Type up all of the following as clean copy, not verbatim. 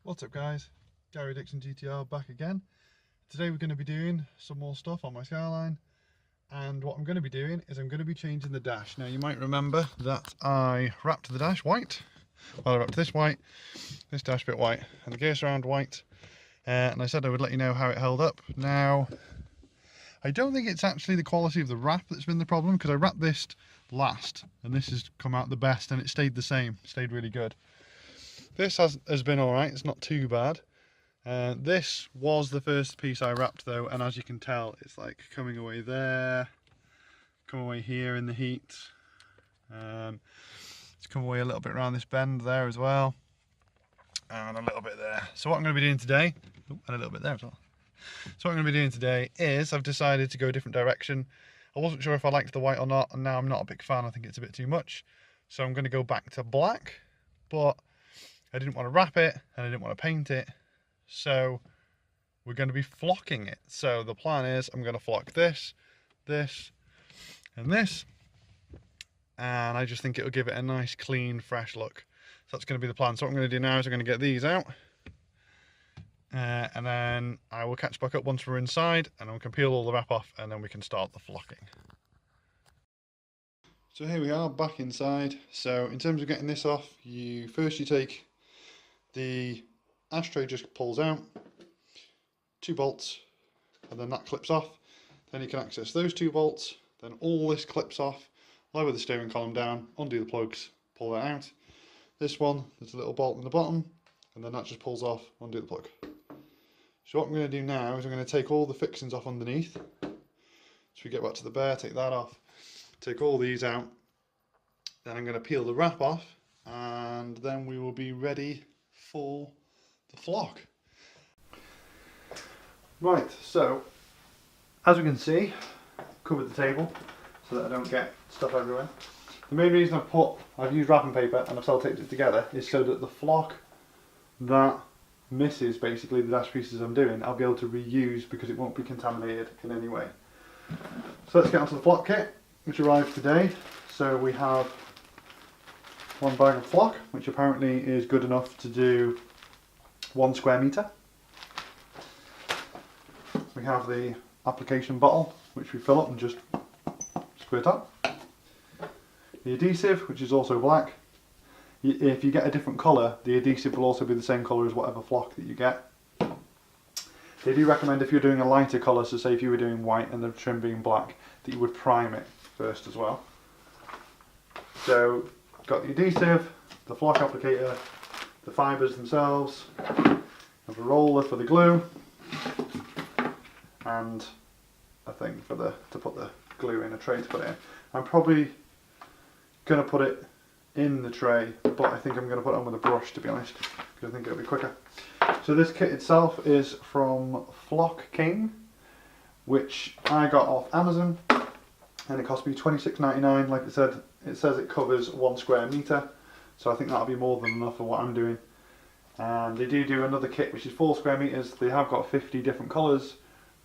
What's up guys, Gary Dixon GTR back again. Today we're going to be doing some more stuff on my Skyline, and what I'm going to be doing is I'm going to be changing the dash. Now you might remember that I wrapped the dash white. Well, I wrapped this white, this dash bit white, and the gear surround white, and I said I would let you know how it held up. Now I don't think it's actually the quality of the wrap that's been the problem, because I wrapped this last and this has come out the best and it stayed the same, stayed really good. This has been alright, it's not too bad. This was the first piece I wrapped though, and as you can tell it's like coming away there, come away here in the heat, it's come away a little bit around this bend there as well, and a little bit there. So what I'm going to be doing today, and a little bit there as well. So what I'm going to be doing today is I've decided to go a different direction. I wasn't sure if I liked the white or not, and now I'm not a big fan. I think it's a bit too much. So I'm going to go back to black, but I didn't want to wrap it and I didn't want to paint it. So we're going to be flocking it. So the plan is I'm going to flock this, this, and this. And I just think it'll give it a nice, clean, fresh look. So that's going to be the plan. So what I'm going to do now is I'm going to get these out. And then I will catch back up once we're inside, and then we can peel all the wrap off, and then we can start the flocking. So here we are back inside. So in terms of getting this off, you take the ashtray, just pulls out, 2 bolts, and then that clips off. Then you can access those 2 bolts, then all this clips off, lower the steering column down, undo the plugs, pull that out. This one, there's a little bolt in the bottom, and then that just pulls off, undo the plug. So what I'm going to do now is I'm going to take all the fixings off underneath. So we get back to the bear, take that off, take all these out, then I'm going to peel the wrap off, and then we will be ready for the flock. Right, so as we can see, covered the table so that I don't get stuff everywhere. The main reason I've used wrapping paper and I've self-taped it together is so that the flock that misses basically the dash pieces I'm doing, I'll be able to reuse because it won't be contaminated in any way. So let's get onto the flock kit, which arrived today. So we have 1 bag of flock, which apparently is good enough to do 1 square metre. We have the application bottle, which we fill up and just squirt up. The adhesive, which is also black. If you get a different colour, the adhesive will also be the same colour as whatever flock that you get. They do recommend, if you're doing a lighter colour, so say if you were doing white and the trim being black, that you would prime it first as well. So, got the adhesive, the flock applicator, the fibres themselves, have a roller for the glue, and a thing for to put the glue in, a tray to put it in. I'm probably going to put it in the tray, but I think I'm going to put it on with a brush, to be honest, because I think it'll be quicker. So this kit itself is from Flock King, which I got off Amazon, and it cost me $26.99. Like I said, it says it covers 1 square metre, so I think that'll be more than enough for what I'm doing. And they do another kit which is 4 square metres. They have got 50 different colours,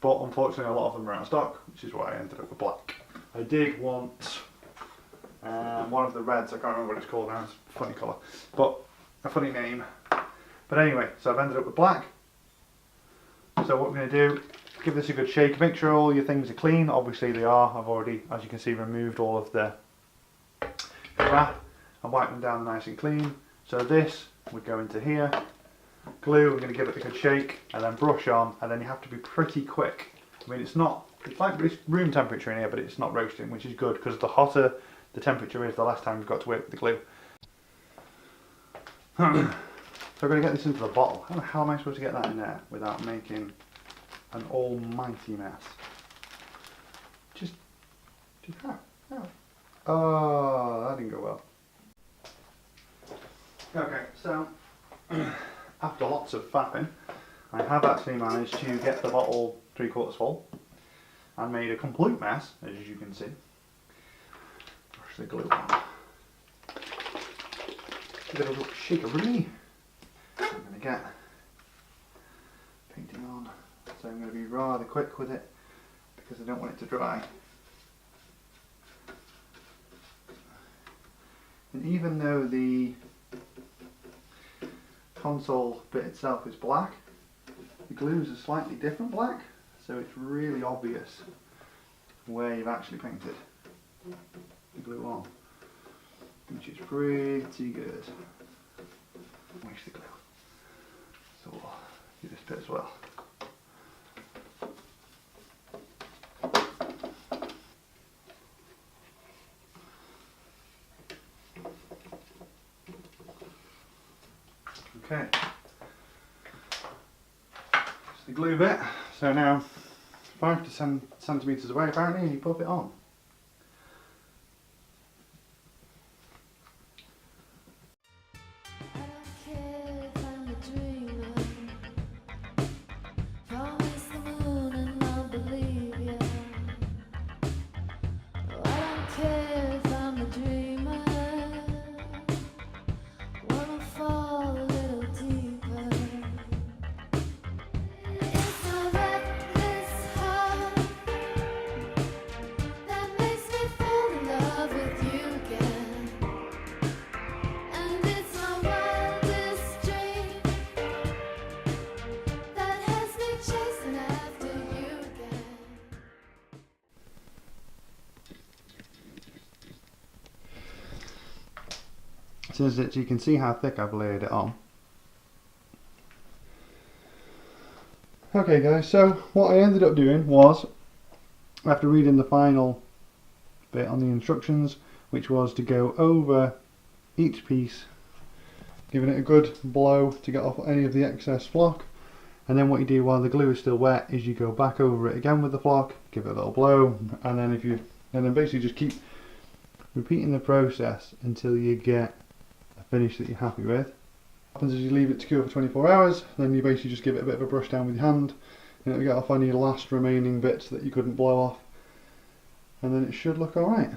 but unfortunately a lot of them are out of stock, which is why I ended up with black. I did want one of the reds, I can't remember what it's called now, it's a funny colour, but a funny name. But anyway, so I've ended up with black. So what we're going to do, give this a good shake, make sure all your things are clean. Obviously they are. I've already, as you can see, removed all of the wrap and wiped them down nice and clean. So this would go into here. Glue, we're going to give it a good shake and then brush on, and then you have to be pretty quick. I mean, it's room temperature in here, but it's not roasting, which is good, because the hotter the temperature is, the less time you've got to work with the glue. So I'm going to get this into the bottle. How the hell am I supposed to get that in there without making an almighty mess? Just how? Oh, that didn't go well. Okay, so after lots of faffing, I have actually managed to get the bottle 3/4 full and made a complete mess, as you can see. Brush the glue on. Give it a little shakeroonie. I'm going to get painting on, so I'm going to be rather quick with it because I don't want it to dry. And even though the console bit itself is black. The glue is a slightly different black, so it's really obvious where you've actually painted the glue on, which is pretty good. Where's the glue? So we'll do this bit as well. Okay, it's the glue bit. So now 5 to 7 centimetres away apparently, and you pop it on. So that you can see how thick I've layered it on. Okay guys, so what I ended up doing was, after reading the final bit on the instructions, which was to go over each piece, giving it a good blow to get off any of the excess flock, and then what you do while the glue is still wet is you go back over it again with the flock, give it a little blow, and then basically just keep repeating the process until you get finish that you're happy with. What happens is you leave it to cure for 24 hours, then you basically just give it a bit of a brush down with your hand, and it'll get off any last remaining bits that you couldn't blow off, and then it should look alright.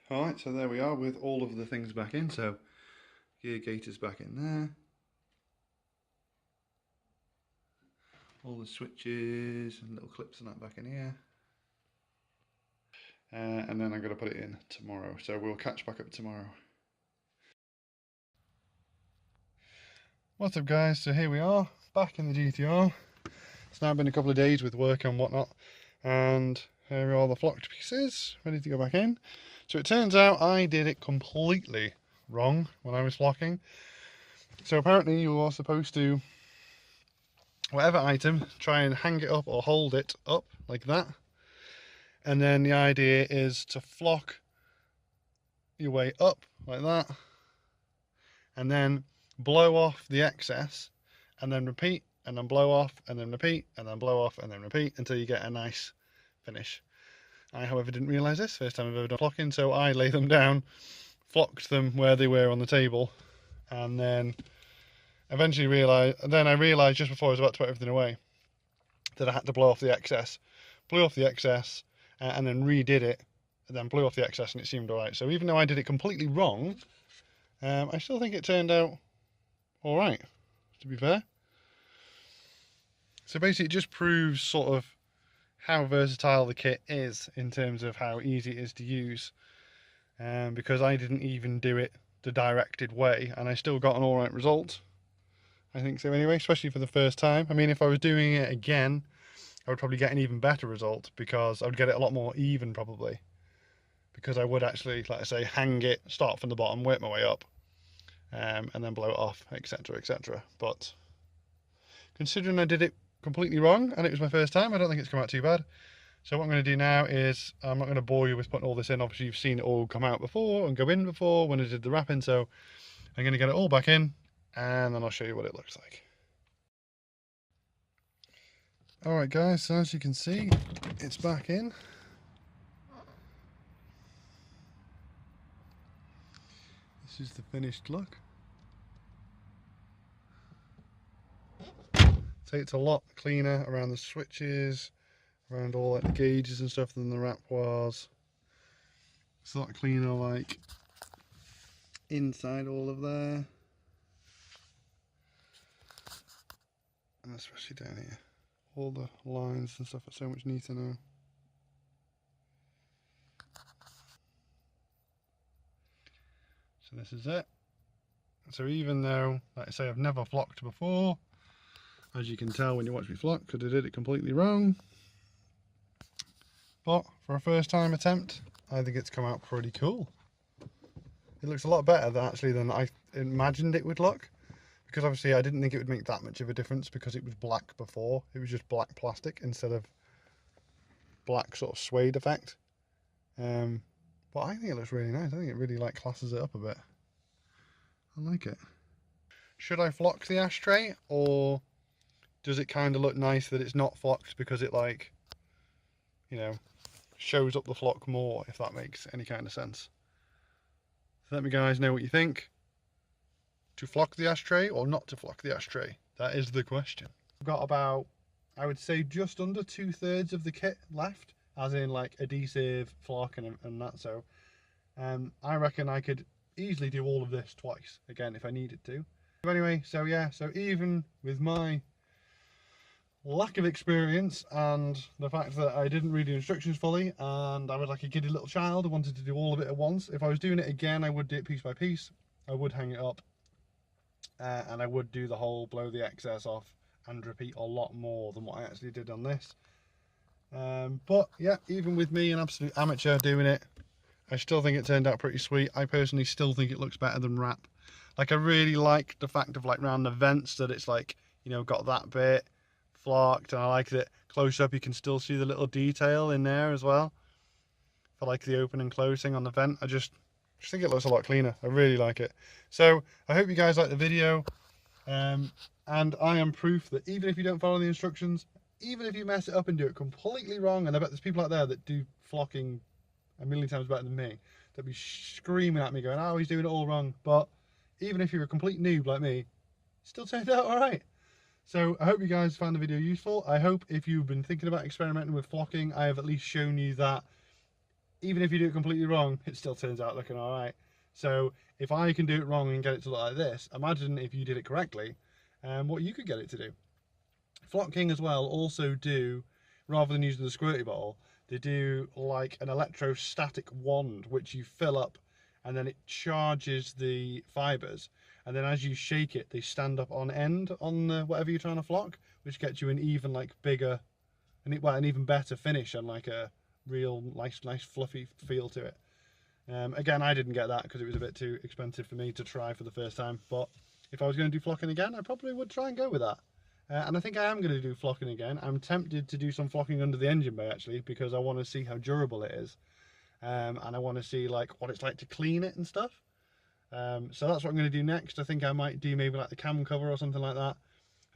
Alright, so there we are with all of the things back in. So gear gate is back in there, all the switches and little clips and that back in here. And then I'm going to put it in tomorrow, so we'll catch back up tomorrow. What's up guys, so here we are, back in the GTR. It's now been a couple of days with work and whatnot, and here are all the flocked pieces, ready to go back in. So it turns out I did it completely wrong when I was flocking. So apparently you are supposed to, whatever item, try and hang it up or hold it up like that. And then the idea is to flock your way up like that, and then blow off the excess, and then repeat, and then blow off, and then repeat, and then blow off, and then repeat until you get a nice finish. I, however, didn't realise this, first time I've ever done flocking, so I lay them down, flocked them where they were on the table, and then eventually I realised just before I was about to put everything away that I had to blow off the excess. Blew off the excess, and then redid it, and then blew off the excess, and it seemed alright. So even though I did it completely wrong, I still think it turned out alright, to be fair. So basically it just proves sort of how versatile the kit is in terms of how easy it is to use, because I didn't even do it the directed way and I still got an alright result. I think so anyway, especially for the first time. I mean, if I was doing it again, I would probably get an even better result, because I would get it a lot more even probably, because I would actually, like I say, hang it, start from the bottom, work my way up, and then blow it off, etc, etc. But considering I did it completely wrong and it was my first time, I don't think it's come out too bad. So what I'm going to do now is, I'm not going to bore you with putting all this in. Obviously you've seen it all come out before and go in before when I did the wrapping, so I'm going to get it all back in and then I'll show you what it looks like. Alright guys, so as you can see, it's back in. This is the finished look. So it's a lot cleaner around the switches, around all like the gauges and stuff than the wrap was. It's a lot cleaner like inside all of there. And especially down here. All the lines and stuff are so much neater now. So this is it. So even though, like I say, I've never flocked before, as you can tell when you watch me flock, because I did it completely wrong. But for a first time attempt, I think it's come out pretty cool. It looks a lot better than I imagined it would look. Because obviously I didn't think it would make that much of a difference because it was black before. It was just black plastic instead of black sort of suede effect. But I think it looks really nice. I think it really like classes it up a bit. I like it. Should I flock the ashtray, or does it kind of look nice that it's not flocked because it, like, you know, shows up the flock more, if that makes any kind of sense? So let me guys know what you think. To flock the ashtray or not to flock the ashtray? That is the question. I've got about, I would say, just under 2/3 of the kit left, as in like adhesive, flock and that. So I reckon I could easily do all of this twice again if I needed to. But anyway, so yeah, so even with my lack of experience and the fact that I didn't read the instructions fully and I was like a giddy little child who wanted to do all of it at once, if I was doing it again I would do it piece by piece. I would hang it up. And I would do the whole blow the excess off and repeat a lot more than what I actually did on this. But yeah, even with me, an absolute amateur doing it, I still think it turned out pretty sweet. I personally still think it looks better than wrap. Like, I really like the fact of, like, round the vents that it's like, you know, got that bit flocked, and I like that close up you can still see the little detail in there as well. For like the open and closing on the vent, I just think it looks a lot cleaner. I really like it. So I hope you guys like the video, and I am proof that even if you don't follow the instructions, even if you mess it up and do it completely wrong, and I bet there's people out there that do flocking a million times better than me, that'd be screaming at me going, oh, he's doing it all wrong. But even if you're a complete noob like me, it still turned out all right. So I hope you guys found the video useful. I hope if you've been thinking about experimenting with flocking, I have at least shown you that even if you do it completely wrong, it still turns out looking all right. So if I can do it wrong and get it to look like this, imagine if you did it correctly, what you could get it to do. Flock King as well also do, rather than using the squirty bottle, they do like an electrostatic wand, which you fill up and then it charges the fibres. And then as you shake it, they stand up on end on whatever you're trying to flock, which gets you an even like bigger, and an even better finish and like a real nice fluffy feel to it. Again, I didn't get that because it was a bit too expensive for me to try for the first time, but if I was going to do flocking again, I probably would try and go with that. And I think I am going to do flocking again. I'm tempted to do some flocking under the engine bay actually, because I want to see how durable it is, and I want to see like what it's like to clean it and stuff. So that's what I'm going to do next. I think I might do maybe like the cam cover or something like that.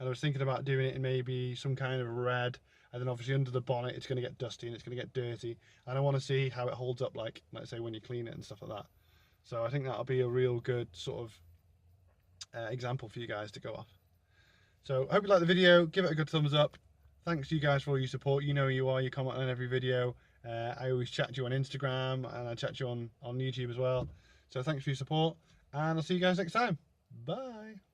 And I was thinking about doing it in maybe some kind of red, and then obviously under the bonnet it's going to get dusty and it's going to get dirty, and I want to see how it holds up, like let's say when you clean it and stuff like that. So I think that'll be a real good sort of example for you guys to go off. So I hope you like the video. Give it a good thumbs up. Thanks to you guys for all your support. You know who you are. You comment on every video. I always chat to you on Instagram, and I chat to you on YouTube as well. So thanks for your support, and I'll see you guys next time. Bye.